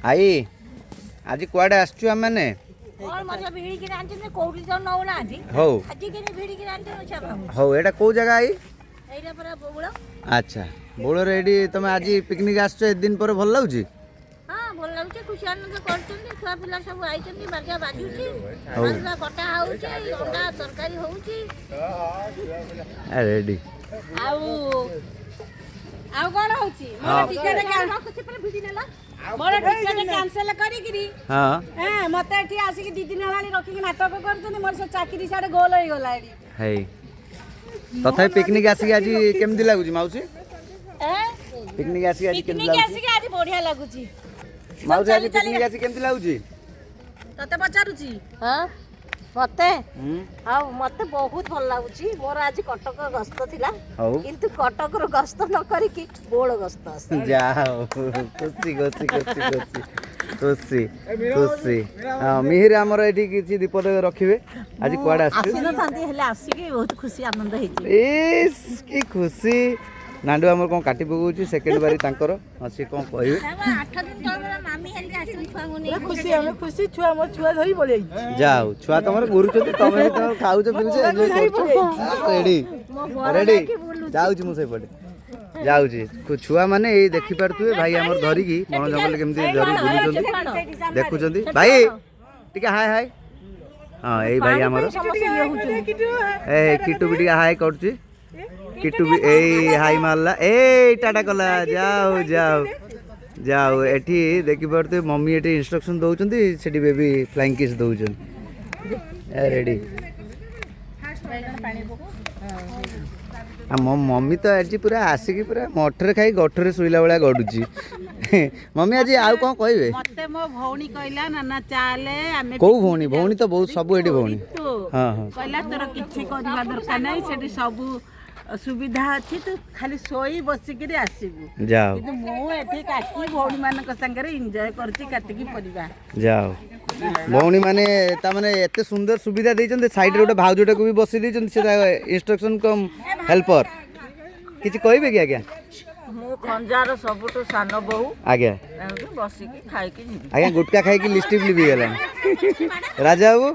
आई आज कुआडे आसचु हम माने और मतलब भिड़ी के रांचे में कोउरी तो नौ ना आजी हो आज के भिड़ी के रांचे में छबा हो एटा को जगह आई एइरा पर बोबुड़ा अच्छा बोलो रेडी तुम आज पिकनिक आसचो एक दिन पर भल लाଗୁची हां भल लाଗୁची खुशी आनंद करछन छुआ पिला सब आइछन बाजा बाजूची बाजा कटा होउची अंडा तरकारी होउची रेडी आउ कोन होउची मोर टिकट कुछ पर भिड़ी नेला मोर टिकट कैंसिल करी गिरी हां हां मते एठी आसी के 2 दिन हलानी रखी के नाटक करछन मोर से चाकरी साडे गोल होई गला एडी है तथा पिकनिक आसी आज केमदी लागुची माउसी पिकनिक आसी आज केमदी लागुची पिकनिक आसी आज बढ़िया लागुची माउसी आज पिकनिक आसी केमदी लागुची तते पचारुची हां मते मते बहुत भल लागुची मोर आज कटक गस्त थिला किंतु कटक रो गस्त न करी कि बोळ गस्त जाओ खुशी खुशी खुशी खुशी खुशी खुशी हां मिहिर हमर एठी किछि दीपद रखिबे आज कुआडे आसी न थांती हेले आसी के बहुत खुशी आनंद हेची इस की खुशी नांडू हमर कोन काटी पगउची सेकंड बारी तांकर हसी कोन कहिबे 8 दिन तोर मामी हेले आसी छुआ गुनी खुशी हम खुशी छुआ मोर छुआ धरी बोले जाओ छुआ तमर गुरुचती तमे तो खाउछ पिउछ एन्जॉय करछ रेडी रेडी जाउची मु से पड़े जाउची छुआ माने ए देखि पारतुए भाई हमर धरी की मन जंगल केमती धरी बुलुचंती देखुचंती भाई टिके हाय हाय हां ए भाई हमर ए किटू बिटिया हाय करची किटू भी ए हाई मारला ए टाटा कला जाओ जाओ जाओ एठी देखि पड़ते मम्मी एठी इंस्ट्रक्शन दउचंती सेठी baby flying kiss दउचन ready mummy तो आज पूरा आसिकी पूरा मठरे खाई गठरे शुइला बेला गडुची मम्मी आज आउ कोन कहबे मते मो भौणी कहला नाना चाले आमे को भौणी भौणी तो बहुत सब एठी भौणी हां हां कहला तोर किछि करबा दरकार नै सेठी सब सुविधा अछि तो खाली सोई बसी के आसीबू जाओ किंतु मो एठी काकी भौणी मानक संगे एन्जॉय करछि काटिकी परिबा जाओ भौणी माने ता माने एते सुंदर सुविधा दैछन साइड रे गोटे भाउजोटा को भी बसी दैछन से इंस्ट्रक्शन कम हेल्पर किछि कहबे कि आज्ञा मो खंजार सबटो सानो बहु आज्ञा बसी के खाई के जिबी आज्ञा गुटका खाई की लिस्टिप लिबी गेला राजा बाबू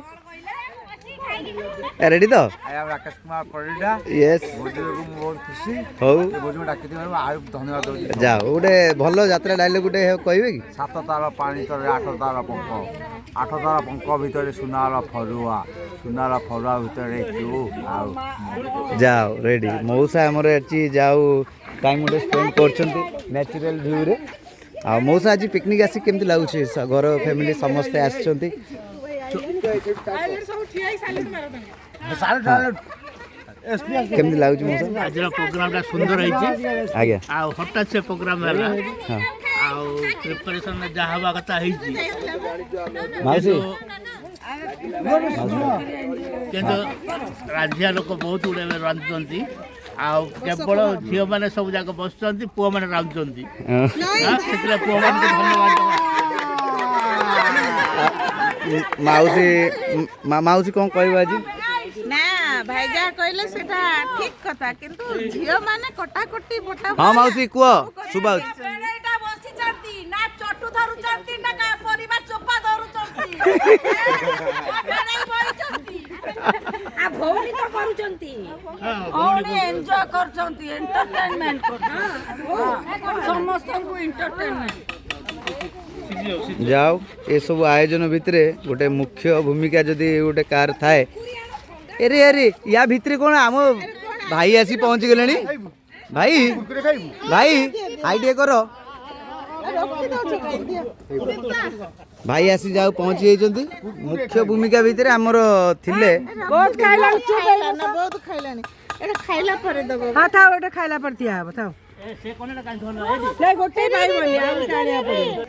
रेडी तो I am Rakesh Kumar Parida yes बहुत खुशी हो भोजन डाकी दिबार आ धन्यवाद दउछी जाओ गोटे भल यात्रा डायलॉग गोटे कहबे कि 7 तार पानी तले 8 तार पंख 8 तार पंख भितर सुनार फरुआ भितर क्यू आ जाओ रेडी मौसा हमर अछि जाओ टाइम गोटे स्पेंड करछंती नेचुरल व्यू रे आ मौसा आज पिकनिक आसी केमती लागुछि घर फैमिली समस्त आछंती केमती लागुछि मौसा आज प्रोग्राम टा सुंदर है आज्ञा आ हठात से प्रोग्राम है आ प्रिपरेशन में जहाँ हवा कथा है माउसी किंतु राज्य लोक बहुत गुड़े रांधुंट केवल झील मैंने सब जाक बस पुआ मैंने रांधुंट से पुआ मान धन्यवाद माउसी माउसी कौन कहबो आज ना भाई जा कहले सेटा ठीक कथा किंतु झियो माने कटा कटी बोटा हां माउसी कुआ सुबा एटा बसी चंती ना चटू धरु चंती ना का परिवार चोपा धरु चंती नहीं बई चंती आ भौणी तो करू चंती भौणी एन्जॉय कर चंती एंटरटेनमेंट कर समस्त को एंटरटेनमेंट जाओ ये सब आयोजन भितरे गोटे मुख्य भूमिका जदि गोटे कार थाए अरे अरे या भितरे कौन आम भाई आसी पहुंची गले भाई भाई हाई करो भाई आसी जाओ पहुंची जाइछंती मुख्य भूमिका भितर हमर थिले बहुत खाइला बहुत खाइला एटा खाइला पर दबो हां था एटा खाइला पर दिया बताओ से कोनटा कान धोनो ले गोटे भाई बोली आ टाड़िया पड़े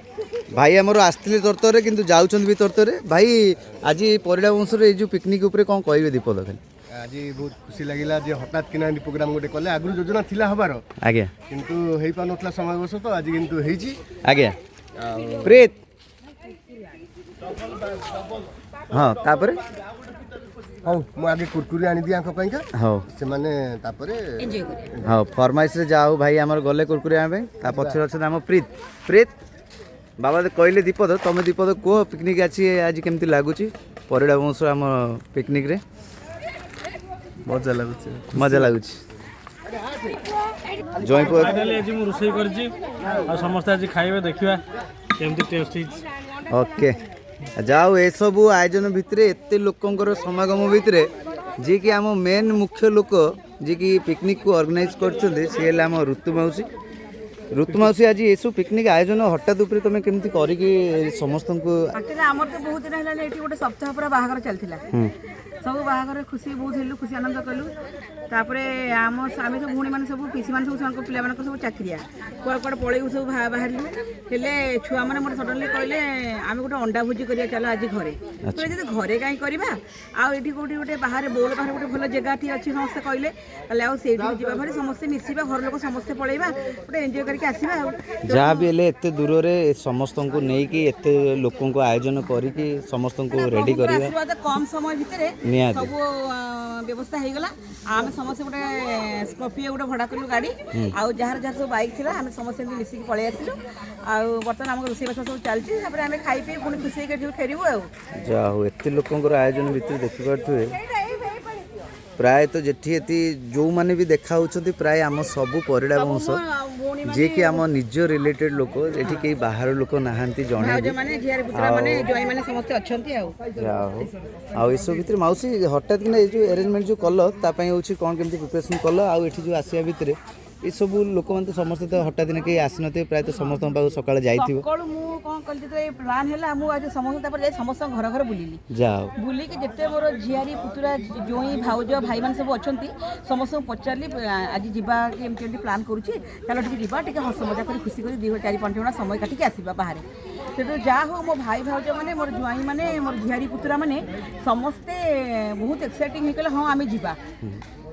भाई हमर आस्थिले तरतरे किंतु जाउछन भी तरतरे भाई आज परिडा वंश रे जो पिकनिक ऊपर कोन कहबे दीपद खाली आज बहुत खुशी लगिला जे हठात किना प्रोग्राम गोटे कले आगु योजना थिला हबार आज्ञा किंतु हेई पा नथला समय बस तो आज किंतु हेजी आज्ञा प्रीत हाँ तापर हाँ मु आगे कुरकुरी आनी दिया आंख पाइका हाँ से माने तापरे हाँ फरमाइश रे जाओ भाई हमर गले कुरकुरी आमे ता पछर अछि नाम प्रीत प्रीत बाबा कहले दीपद तुम दीपद कह पिकनिक अच्छी आज केमती लगुच परिड़ा वंश आम पिकनिक रे मजा लाଗୁଛି मजा लगुच जय पुआ फाइनाली आज मु रोषे करछि आ समस्त आज खाइबे देखिबा केमती टेस्ट हिज ओके जाओ ए सब आयोजन भितर एत लोकंकर समागम भितर जी कि आम मेन मुख्य लोक जी कि पिकनिक को ऑर्गेनाइज करछन्ते से हेला आम ऋतु मौसी आज ये सब पिकनिक आयोजन हठात उपरे तुम केमती करिक समस्त को एक्चुअली आमर तो बहुत दिन है ये गोटे सप्ताह पूरा बाहागर चलता सब बाहागर खुशी बहुत हेलु खुशी आनंद कलु तापरे आम आम सब भूणी मैंने सब पीसी मैंने सब पे सब चाकरिया कुआड़ कुआड़ पलू सब बाहर हेले छुआ मैंने मोटे सडनली कहले आम गोटे अंडा भोजी करिया चलो आज घरे तो ये घरे कहीं करवा आउटी कौटी गोटे बाहर बोल बाहर गोटे भल जगह अच्छी समस्ते कहले ताले आउ सेठी जीवा भारी समस्ते मिसिबा घर लोक समस्ते पळेबा गोटे एंजॉय करके आसीबा जहाँ भी हेले एते दूर रे समस्त को नहीं कि एते लोकों को आयोजन करिकी समस्त को रेडी करिया आशीर्वाद कम समय भितर निहाती। सब व्यवस्था हो गला आम समस्त गोटे स्कॉर्पियो गोटे भड़ा कलु गाड़ी आउ जार जार सब बाइक थिला आम समस्त मिसिकी पळै आसिलु आउ बर्तमान आम रोषेई बास सब चलछि तापर आम खाई पी पुणी खुशी के फेरिबु आउ जा हो एते लोकंकर आयोजन भितर देखि पारथुए प्राय तो जेठी एति जो माने भी देखा होछथि प्राय आम सब परिड़ा वंश जे कि आम निज रिलेटेड लोक एठी के बाहर लोक नाहांती जणे जो माने झियारी पुत्रा माने जोई माने समस्त अछंती आउ जाओ आ एसो भितर माउसी हठात कि ये जो अरेंजमेंट जो कल ता पई होछि कोन केमती प्रिपरेशन कल आ एठी जो आसिया भितर ये सब लोक माने समस्त तो हठात दिन के आसिनते प्राय तो समस्त पाखु सकाळ जाइथिबो सकाळ मु कोन कलति तो ए प्लान हैला मु आज समस्त तापर जाई समस्त घर घर बुलिली जाओ बुली के जेते मोर झियारी पुतुरा जोई भाउज भाई मान सब अछंती समस्त पचारली आज जीवा के एमती प्लान करूची चलो ठीक जीवा ठीक हस मजा कर खुशी कर 4-5 घंटा समय काटी के आसीबा बाहर सेटो जा हो मो भाई भाउज माने मोर जुआई माने मोर झियारी पुतुरा माने समस्ते बहुत एक्साइटिंग हे हां आमे जीवा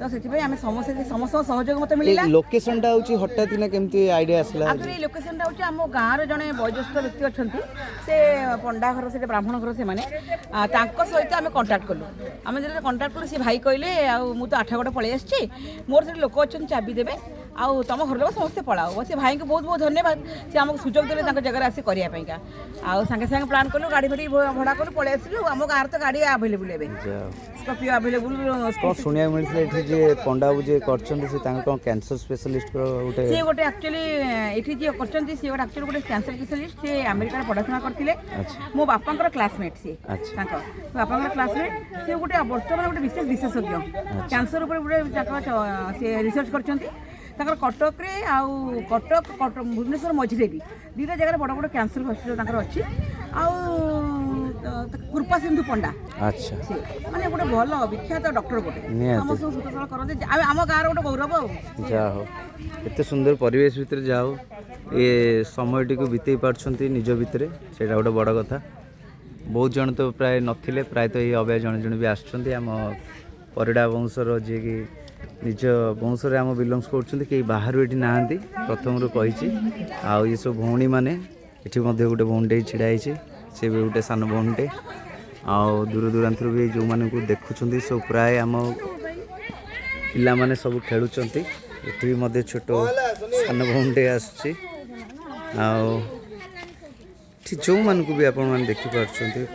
तो सेति भाई आमे समस्त सहयोग मते मिलिला लोकेशन टा होछि हठात ना केमती आईडिया आसला एक्चुअली लोकेशन टा होछि हम गाँ रे जने वयोज्येष्ठ व्यक्ति अछंती से पंडा घर से ब्राह्मण घर से माने तांको सहित आमे कांटेक्ट करलु आमे जे कांटेक्ट करलु से भाई कहले आ मु तो 8 गटे पळै आछि मोर से लोक अछन चाबी देबे आ तुम घर लोक समस्त पळाओ से भाई को बहुत बहुत धन्यवाद से हमको सुजोग देले तांको जगह आसी करिया पई का आ संगे संगे प्लान करलु गाड़ी भरी भड़ा करलु पळै आसिलु हम गाँ तो गाड़ी अवेलेबल हेबे स्कॉर्पियो अवेलेबल को सुनिया मिलले एठी जे पंडा जे करछन से तांको कोन कैंसर स्पेशलिस्ट उठे से गोटे एक्चुअली एठी जे करछन से गोटे एक्चुअली गोटे कैंसर स्पेशलिस्ट से अमेरिका पढ़ाशुना करथिले मो बापांकर क्लासमेट से तांको बापांकर क्लासमेट से गोटे वर्तमान गोटे विशेष विशेषज्ञ कैंसर ऊपर गोटे से रिसर्च करछंती ताकर कटक रे आउ कटक भुवनेश्वर मझिरे भी दुटा जगह बड़ बड़ कैंसर हॉस्पिटल ताकर अछि आउ कृपा सिंधु पंडा अच्छा माने गोटे भल विख्यात डॉक्टर गोटे समस्त सुतसळ करते आम गाँव गोटे गौरव जा हो एते सुंदर परिवेश भितर जाओ ये समयटी को बितेई पारछंती निज भितर सेटा गोटे बड़ कथा बहुत जन तो प्राय नथिले प्राय तो ये अबे जन जन भी आछंती आम परिड़ा वंशर जे कि निज वंश आम बिलंग्स कर बाहर ये नहांती प्रथम कही आउ ये सब भौणी मैंने ये गोटे भौणीटे छिड़ा सी भी गोटे सान भौणीटे आउ दूर दूरांतर भी जो मैंने देखुं सब प्राय आम पिला माने सब खेलुंट ये छोट सान भौणीटे आसुची जो मान भी आपण मैंने देखिपुं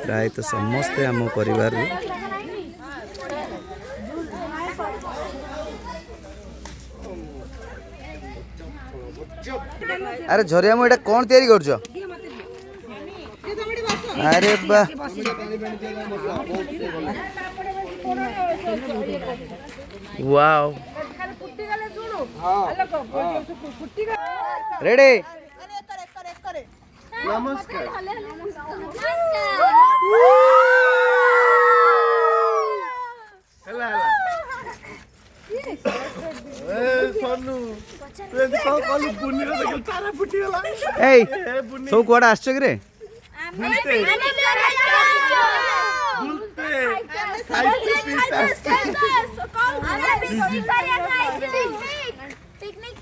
प्राय तो समस्ते आम परिवार अरे झरिया मुझे कौन तैयारी कर अरे बा वाओ रेडी नमस्कार सब कड़ा आस रे पिकनिक